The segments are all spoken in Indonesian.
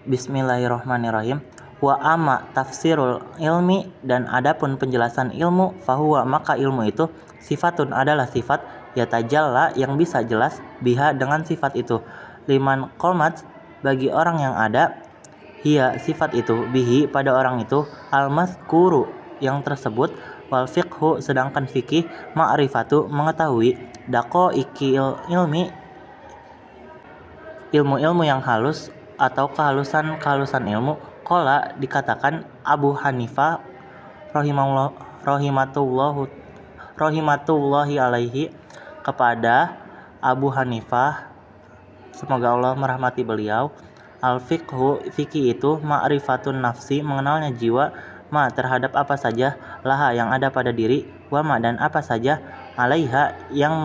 Bismillahirrahmanirrahim. Wa amma tafsirul ilmi, dan adapun penjelasan ilmu, fahuwa maka ilmu itu sifatun adalah sifat, yatajalla yang bisa jelas, biha dengan sifat itu, liman qomat bagi orang yang ada, hiya sifat itu, bihi pada orang itu, al-mazkuru yang tersebut, wal fiqhu sedangkan fikih, ma'rifatu mengetahui, daqaiqil ilmi ilmu-ilmu yang halus atau kehalusan ilmu. Qala dikatakan Abu Hanifah rahimatullahi alaihi, kepada Abu Hanifah semoga Allah merahmati beliau, al fiqhu fikih itu, ma'rifatun nafsi mengenalnya jiwa, ma terhadap apa saja, laha yang ada pada diri, wa ma dan apa saja, alaiha yang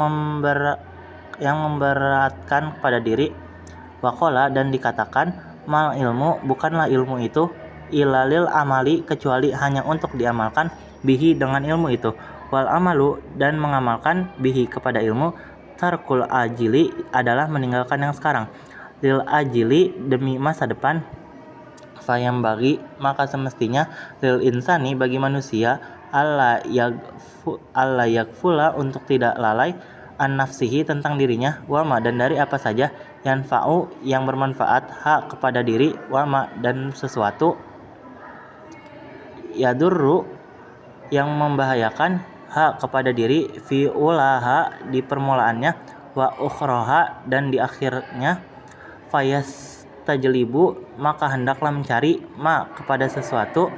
memberatkan pada diri. Waqala dan dikatakan mal ilmu bukanlah ilmu itu, ilalil amali kecuali hanya untuk diamalkan, bihi dengan ilmu itu, wal amalu dan mengamalkan, bihi kepada ilmu, tarkul ajili adalah meninggalkan yang sekarang, lil ajili demi masa depan, fayam bagi maka semestinya, lil insani bagi manusia, alla yakfula untuk tidak lalai, an nafsihi tentang dirinya, wama dan dari apa saja, yanfa'u yang bermanfaat, ha kepada diri, wama dan sesuatu, yadurru yang membahayakan, ha kepada diri, fi ulaha di permulaannya, wa ukhroha dan di akhirnya, fayas tajlibu maka hendaklah mencari, ma kepada sesuatu,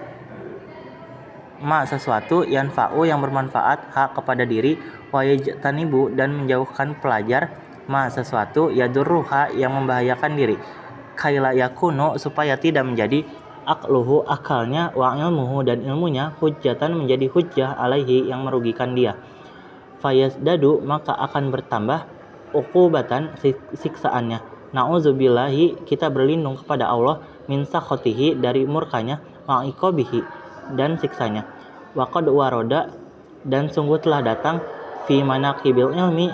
yanfa'u yang bermanfaat, ha kepada diri, wa yajtanibu dan menjauhkan pelajar, ma sesuatu, yadurruha yang membahayakan diri, kaila yakunu supaya tidak menjadi, akluhu akalnya, wa ilmuhu dan ilmunya, hujjatan menjadi hujjah, alaihi yang merugikan dia, fayasdadu maka akan bertambah, uqubatan siksaannya, na'udzubillahi kita berlindung kepada Allah, min sakhotihi dari murkanya, wa iqabihi dan siksanya, wa qad waroda dan sungguh telah datang, fi manaqibil ilmi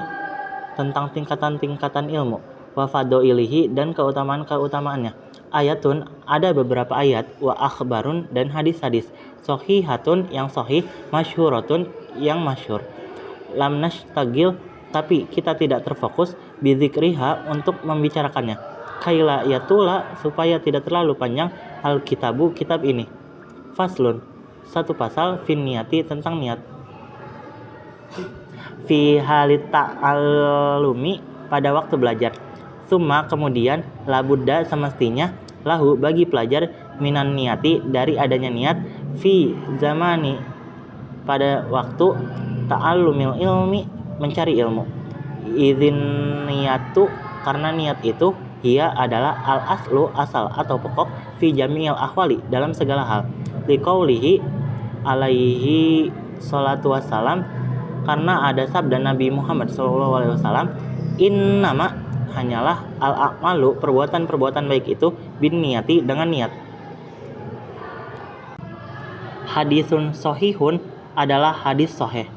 tentang tingkatan-tingkatan ilmu, wa fadoilihi dan keutamaan-keutamaannya, ayatun ada beberapa ayat, wa akhbarun dan hadis-hadis, sohihatun yang sohih, masyhuratun yang masyhur, lam nashtagil tapi kita tidak terfokus, bidzikriha untuk membicarakannya, kaila yatula supaya tidak terlalu panjang, al kitabu kitab ini, faslun satu pasal, fin niyati tentang niat, fi halit ta'allumi pada waktu belajar, summa kemudian, labudda semestinya, lahu bagi pelajar, minan niyati dari adanya niat, fi zamani pada waktu, ta'allumil ilmi mencari ilmu, idzin niyatu karena niat itu, hiya adalah al aslu asal atau pokok, fi jami'il ahwali dalam segala hal, liqaulihi alaihi salatu wassalam karena ada sabda Nabi Muhammad SAW, innama hanyalah al-a'malu perbuatan-perbuatan baik itu, bin niyati dengan niat. Hadisun sohihun adalah hadis soheh,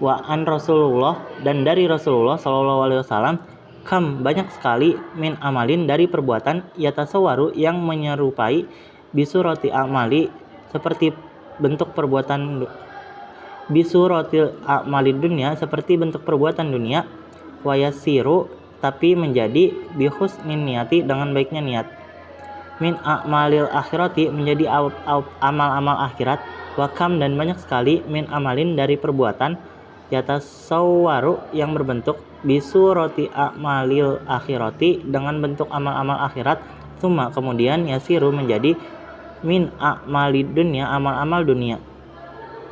wa an Rasulullah dan dari Rasulullah SAW, kam banyak sekali, min amalin dari perbuatan, yatasawaru yang menyerupai, bisurati amali seperti bentuk perbuatan, bisuratil amali dunia seperti bentuk perbuatan dunia, wayasiru tapi menjadi, bihusnin niyati dengan baiknya niat, min a'malil akhirati menjadi amal-amal akhirat, wakam dan banyak sekali, min amalin dari perbuatan, yatasawwaru yang berbentuk, bisurati a'malil akhirati dengan bentuk amal-amal akhirat, summa kemudian, yasiru menjadi, min a'malid dunya amal-amal dunia,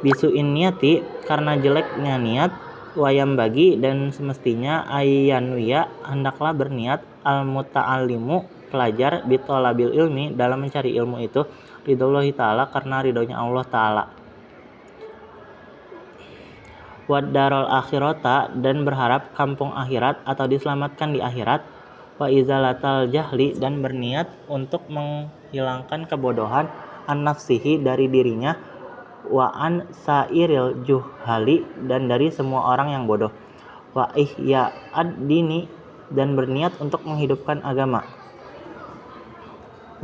bisuin niyati karena jeleknya niat, wayam bagi dan semestinya, ayyanwiya hendaklah berniat, al muta'allimu pelajar, bitolabil ilmi dalam mencari ilmu itu, ridhollahi ta'ala karena ridhonya Allah ta'ala, waddarul akhirata dan berharap kampung akhirat atau diselamatkan di akhirat, wa izalatal jahli dan berniat untuk menghilangkan kebodohan, an nafsihi dari dirinya, wa an sairil juhali dan dari semua orang yang bodoh, wa ihya ad-dini dan berniat untuk menghidupkan agama,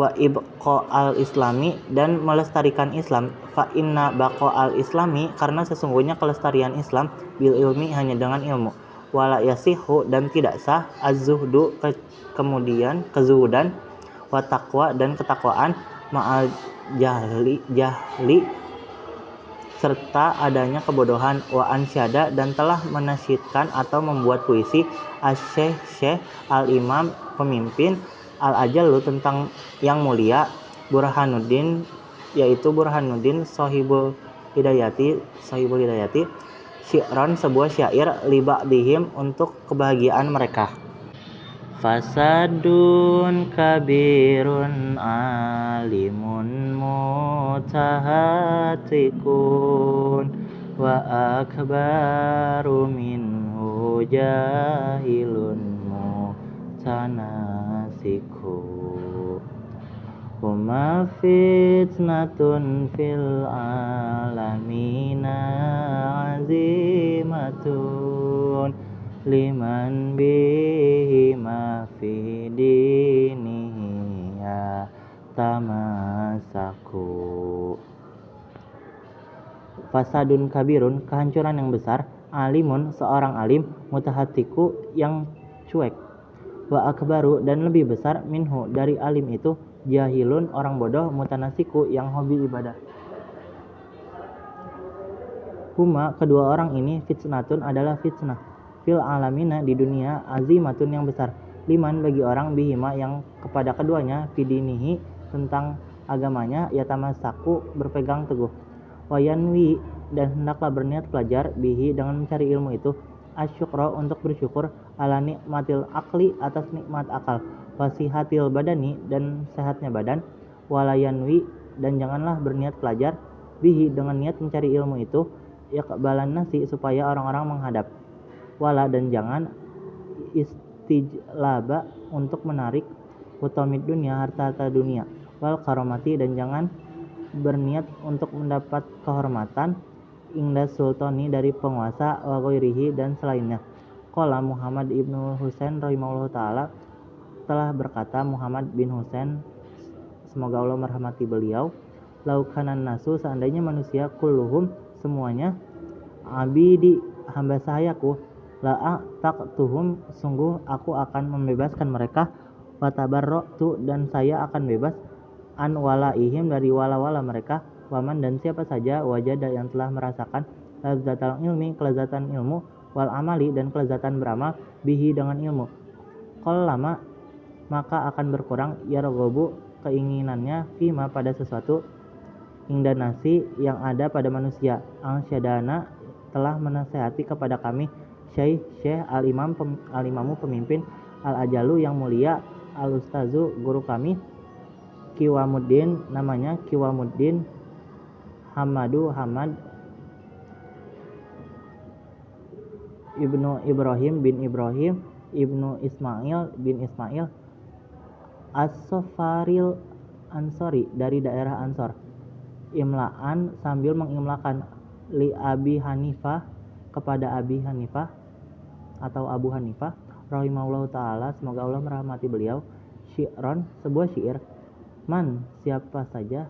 wa ibqa al-islami dan melestarikan Islam, fa inna baqa al-islami karena sesungguhnya kelestarian Islam bil ilmi hanya dengan ilmu, wala yasihu dan tidak sah az-zuhdu kemudian kezuhudan, wa taqwa dan ketakwaan, ma'al jahli serta adanya kebodohan, wa ansyada dan telah menasyidkan atau membuat puisi asy-syekh al-imam pemimpin al-ajallu tentang yang mulia Burhanuddin yaitu Burhanuddin sahibul hidayati syi'ran sebuah syair li ba'dihim untuk kebahagiaan mereka. Fasadun kabirun alimun mutahatikun wa akbaru minhu jahilun mutanasiku huma fitnatun fil alamina azimatun liman bihima fi dinihi tamasaku. Fasadun kabirun kehancuran yang besar, alimun seorang alim, mutahatiku yang cuek, wa akbaru dan lebih besar minhu dari alim itu, jahilun orang bodoh, mutanasiku yang hobi ibadah. Huma kedua orang ini fitnatun adalah fitnah fil alamina di dunia azimatun yang besar, liman bagi orang bihima yang kepada keduanya fidinihi tentang agamanya yatamasaku berpegang teguh, wayanwi dan hendaklah berniat belajar bihi dengan mencari ilmu itu, asyukro untuk bersyukur ala nikmatil akli atas nikmat akal, wasihatil badani dan sehatnya badan, walayanwi dan janganlah berniat belajar bihi dengan niat mencari ilmu itu yaqbalan nasi supaya orang-orang menghadap, wala dan jangan istijlaba untuk menarik utamid dunia harta-harta dunia, wal karomati dan jangan berniat untuk mendapat kehormatan ingda sultani dari penguasa wa ghairihi dan selainnya. Qala Muhammad ibnu Husain rahimahullah ta'ala telah berkata Muhammad bin Husain semoga Allah merahmati beliau, laukanan nasu seandainya manusia kulluhum semuanya abidi hamba sahayaku, la taqtuhum sungguh aku akan membebaskan mereka, watabarratu dan saya akan bebas an walaihim dari wala-wala mereka, waman dan siapa saja wajada yang telah merasakan lazzatal ilmi kelezatan ilmu, wal amali dan kelezatan beramal bihi dengan ilmu, qallama maka akan berkurang yarghabu keinginannya fima pada sesuatu ingda nasi yang ada pada manusia, angsyadana telah menasihati kepada kami syekh al-imamu pemimpin al-ajalu yang mulia al-ustazu guru kami Kiwamuddin namanya Kiwamuddin Hamad ibnu Ibrahim bin Ibrahim ibnu Ismail bin Ismail as-Safaril Ansori dari daerah Ansor, imlaan sambil mengimlakan li Abi Hanifah kepada Abi Hanifah atau Abu Hanifah rahimahullah ta'ala semoga Allah merahmati beliau, syi'ron sebuah syair, man siapa saja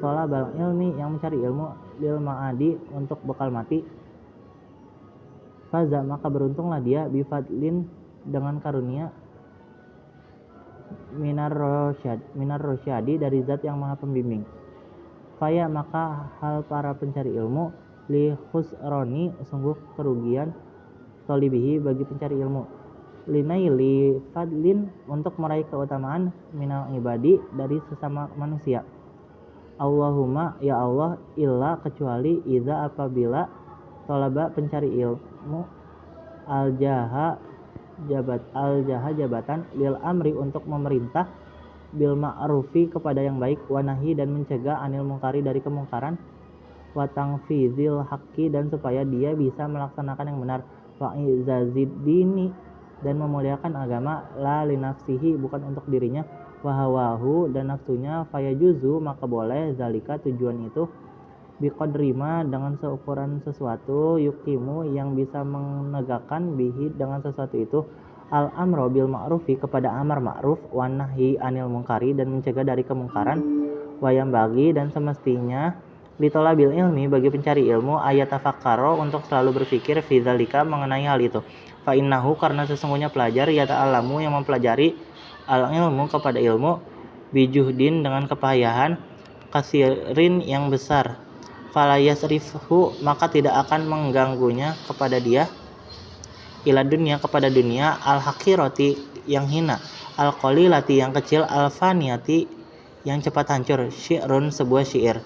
thalabal ilmi yang mencari ilmu lil ma'adi untuk bekal mati, faza maka beruntunglah dia bifadlin dengan karunia minar rosyadi dari zat yang maha pembimbing, faya maka hal para pencari ilmu li khusroni sungguh kerugian tolibihi bagi pencari ilmu, linaili fadlin untuk meraih keutamaan minal ibadi dari sesama manusia, Allahumma ya Allah illa kecuali iza apabila tolaba pencari ilmu al-jaha jabatan lil amri untuk memerintah bil ma'rufi kepada yang baik, wanahi dan mencegah anil mungkari dari kemungkaran, wa tangfizil haqqi dan supaya dia bisa melaksanakan yang benar, wa izazid dini dan memuliakan agama, la linafsihi bukan untuk dirinya, wa hawahu dan nafsunya, fayajuzu maka boleh zalika tujuan itu biqadrima dengan seukuran sesuatu, yukimu yang bisa menegakkan bihi dengan sesuatu itu al-amro bil ma'rufi kepada amar ma'ruf, wan nahyi anil munkari dan mencegah dari kemungkaran, wayam bagi dan semestinya litolabil ilmi bagi pencari ilmu ayatafakkaro untuk selalu berpikir fi dzalika mengenai hal itu. Fa innahu karena sesungguhnya pelajar yata'allamu yang mempelajari al ilmu kepada ilmu bijuhdin dengan kepayahan kasirin yang besar, fala yasrifhu maka tidak akan mengganggunya kepada dia ila dunia kepada dunia al hakirati yang hina, al qalilati yang kecil, al faniyati yang cepat hancur. Syi'run sebuah syair.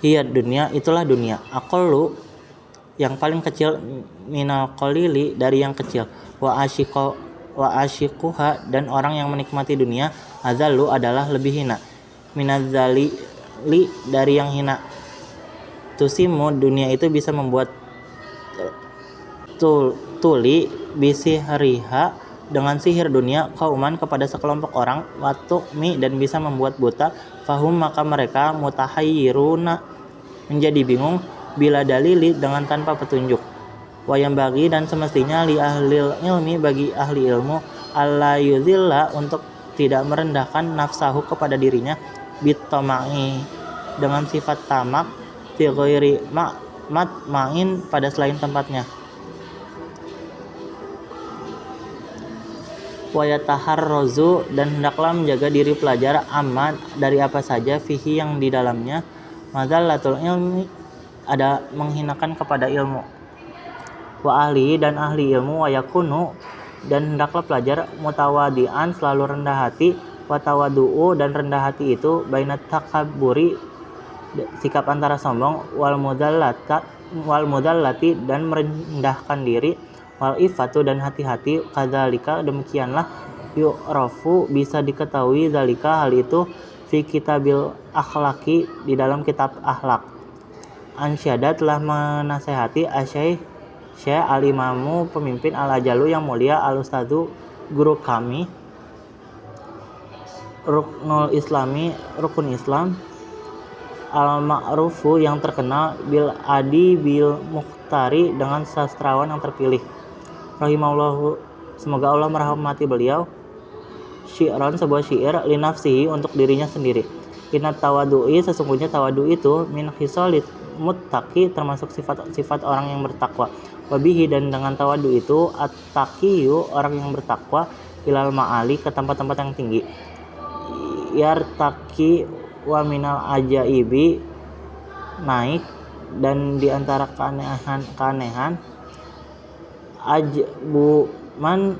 Hiya dunia itulah dunia, aqallu yang paling kecil, minal qalili dari yang kecil, wa asyiquha dan orang yang menikmati dunia, azallu adalah lebih hina, minadzalili dari yang hina. Tusimu dunia itu bisa membuat tuli bisi hariha dengan sihir dunia kauman kepada sekelompok orang, watukmi dan bisa membuat buta, fahum maka mereka mutahayyiruna menjadi bingung, bila dalili dengan tanpa petunjuk. Wayam bagi dan semestinya li ahlil ilmi bagi ahli ilmu alla yuzilla untuk tidak merendahkan nafsahu kepada dirinya, bitamai dengan sifat tamak, fi ghairi matmain pada selain tempatnya. Wayataharrozu dan hendaklah menjaga diri pelajar aman dari apa saja fihi yang di dalamnya, madzallatul ilmi ada menghinakan kepada ilmu, wa ahli dan ahli ilmu, wayakunu dan hendaklah pelajar mutawadian selalu rendah hati, watawadu'u dan rendah hati itu bainat takabburi sikap antara sombong, wal mudallati dan merendahkan diri, wal ifatu dan hati-hati, kadzalika demikianlah yu'rafu bisa diketahui zalika hal itu fi kitabil akhlaki di dalam kitab akhlak. Ansyada telah menasehati Syekh al-imamu pemimpin al-ajalu yang mulia, al-ustadu guru kami, ruknul islami rukun Islam, al-ma'rufu yang terkenal, bil adi bil mukhtari dengan sastrawan yang terpilih, rahimahullahu semoga Allah merahmati beliau, syi'ran sebuah syair, linafsihi untuk dirinya sendiri. Inat tawadu'i sesungguhnya tawadu itu min khisalit muttaqi termasuk sifat-sifat orang yang bertakwa. Wabihi dan dengan tawadu itu at-taqiyu orang yang bertakwa, ilal ma'ali ke tempat-tempat yang tinggi, yartaqi wa minal ajaibi naik dan diantara keanehan ajbu man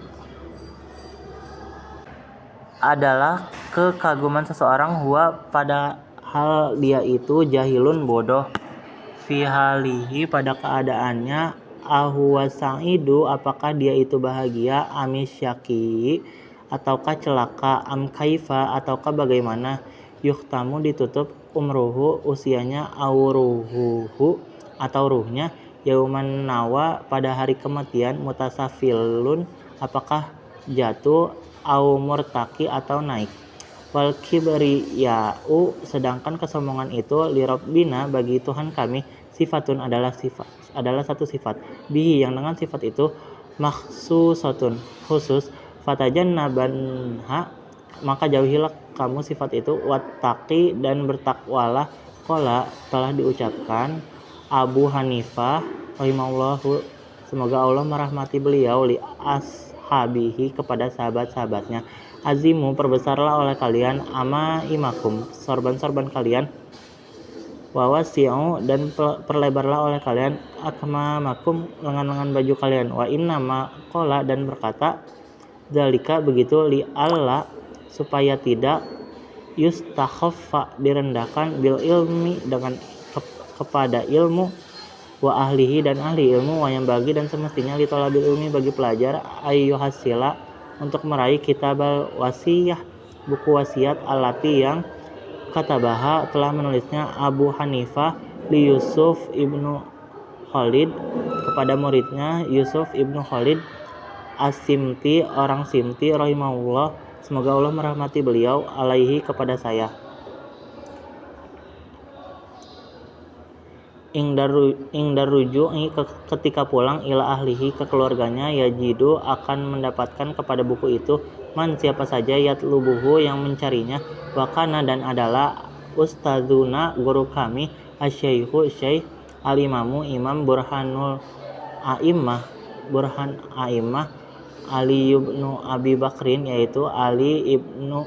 adalah kekaguman seseorang, huwa pada hal dia itu jahilun bodoh, fi halihi pada keadaannya, ahuwa sa'idu apakah dia itu bahagia, amis syaki ataukah celaka, am kaifa ataukah bagaimana, yuhtamu ditutup umruhu usianya, auruhuhu atau ruhnya, yauman nawa pada hari kematian, mutasafilun apakah jatuh, au murtaki atau naik, wal kibriya'u sedangkan kesombongan itu, li rabbina bagi Tuhan kami, sifatun adalah satu sifat, bihi yang dengan sifat itu, makhsusatun khusus, fatajannabanha maka jauhilah kamu sifat itu, wattaqi dan bertakwalah, qala telah diucapkan Abu Hanifah rahimahullahu semoga Allah merahmati beliau, li ashabihi kepada sahabat-sahabatnya, azimu perbesarlah oleh kalian ama imakum sorban-sorban kalian, wawasi'u dan perlebarlah oleh kalian akmamakum lengan-lengan baju kalian, wa innama qala dan berkata zalika begitu, li alla supaya tidak yustakhaffa direndahkan, bil ilmi dengan kepada ilmu, wa ahlihi dan ahli ilmu, wa yang bagi dan semestinya li talabil ilmi bagi pelajar, ayyuhasila untuk meraih kitabal wasiyah buku wasiat, alati yang katabaha telah menulisnya Abu Hanifah li Yusuf ibnu Khalid kepada muridnya Yusuf ibnu Khalid as-Simti orang Simti rahimahullah semoga Allah merahmati beliau, alaihi kepada saya. Ingdar ruju'i ketika pulang ila ahlihi ke keluarganya yajidu akan mendapatkan kepada buku itu man siapa saja yatlubuhu yang mencarinya wakana dan adalah ustadzuna guru kami asyaikhu syekh alimamu imam burhan a'immah Ali ibnu Abi Bakrin yaitu Ali ibnu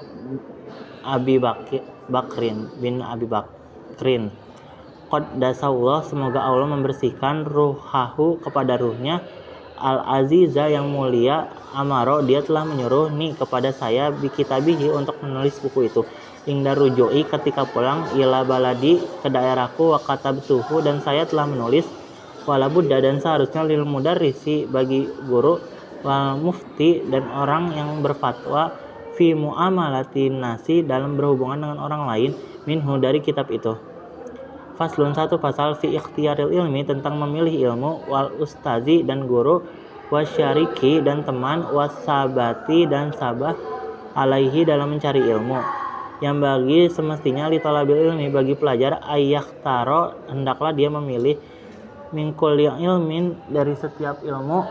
Bakrin bin Abi Bakrin Qaddasallah semoga Allah membersihkan ruhahu kepada ruhnya Al-Aziza yang mulia Amaro dia telah menyuruh nih kepada saya bikitabihi untuk menulis buku itu Ingdar rujui ketika pulang ila baladi ke daerahku wa katabtuhu dan saya telah menulis wala buddha dan seharusnya lil mudarrisi bagi guru wal mufti dan orang yang berfatwa fi muamalatin nasi dalam berhubungan dengan orang lain minhu dari kitab itu. Faslun 1 pasal fi ikhtiyaril ilmi tentang memilih ilmu wal ustazi dan guru wasyariki dan teman wasabati dan sabah alaihi dalam mencari ilmu yang bagi semestinya li talabil ilmi bagi pelajar ayyahtaro hendaklah dia memilih min kulli ilmin dari setiap ilmu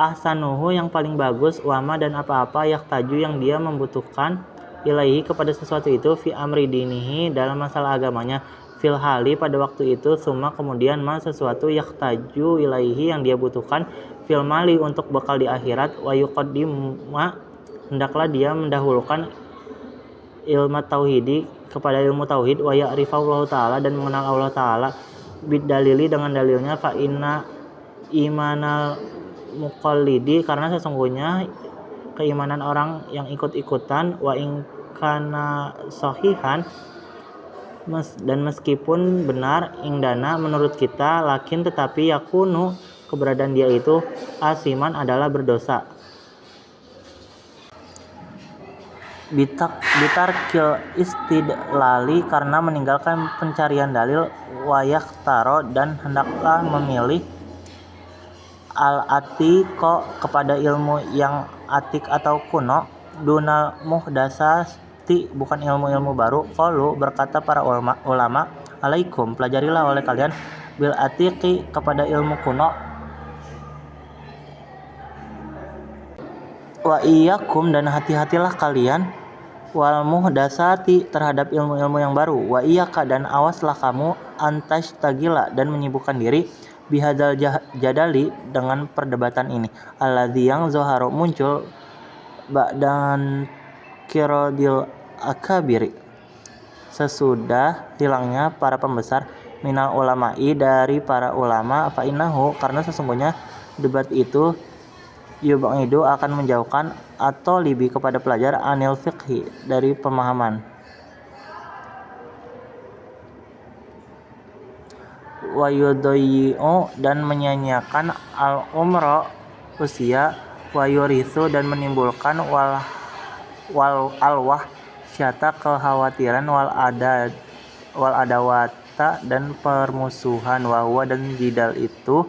ahsanuhu yang paling bagus wama dan apa-apa yahtaju yang dia membutuhkan ilaihi kepada sesuatu itu fi amri dinihi dalam masalah agamanya fil hali pada waktu itu summa kemudian ma sesuatu yahtaju ilaihi yang dia butuhkan fil mali untuk bekal di akhirat wa yuqaddima hendaklah dia mendahulukan ilmu tauhidi kepada ilmu tauhid wa ya'rifallahu ta'ala dan mengenal Allah ta'ala bidalili dengan dalilnya fa inna imanal muqallidi karena sesungguhnya keimanan orang yang ikut-ikutan wa in kana sahihan dan meskipun benar ingdana menurut kita lakin tetapi yakunu keberadaan dia itu asiman adalah berdosa bitarkil istidlali karena meninggalkan pencarian dalil wayahtaro dan hendaklah memilih al-atiqo kepada ilmu yang atik atau kuno dunal muhdasati bukan ilmu-ilmu baru qalu berkata para ulama alaikum pelajarilah oleh kalian bil atiqi kepada ilmu kuno wa iyyakum dan hati-hatilah kalian wal muhdasati terhadap ilmu-ilmu yang baru wa iyyaka dan awaslah kamu antastagila dan menyibukkan diri bihadzal jadali dengan perdebatan ini alladzi yang zoharo muncul ba'dan kirodil akabiri sesudah hilangnya para pembesar minal ulama'i dari para ulama fa innahu karena sesungguhnya debat itu yub'idu akan menjauhkan atau libi kepada pelajar anil fiqhi dari pemahaman wa yudayyi'u dan menyanyiakan al-umra usia wa yurithu dan menimbulkan wal alwah syata kekhawatiran wal adawata dan permusuhan wa huwa dan jidal itu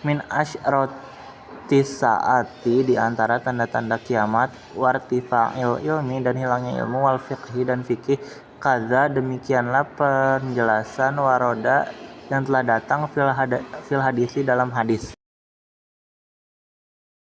min asyratis saati di antara tanda-tanda kiamat wartifa'il ilmi dan hilangnya ilmu wal fiqhi dan fikih kaza demikianlah penjelasan waroda yang telah datang fil hadisi dalam hadis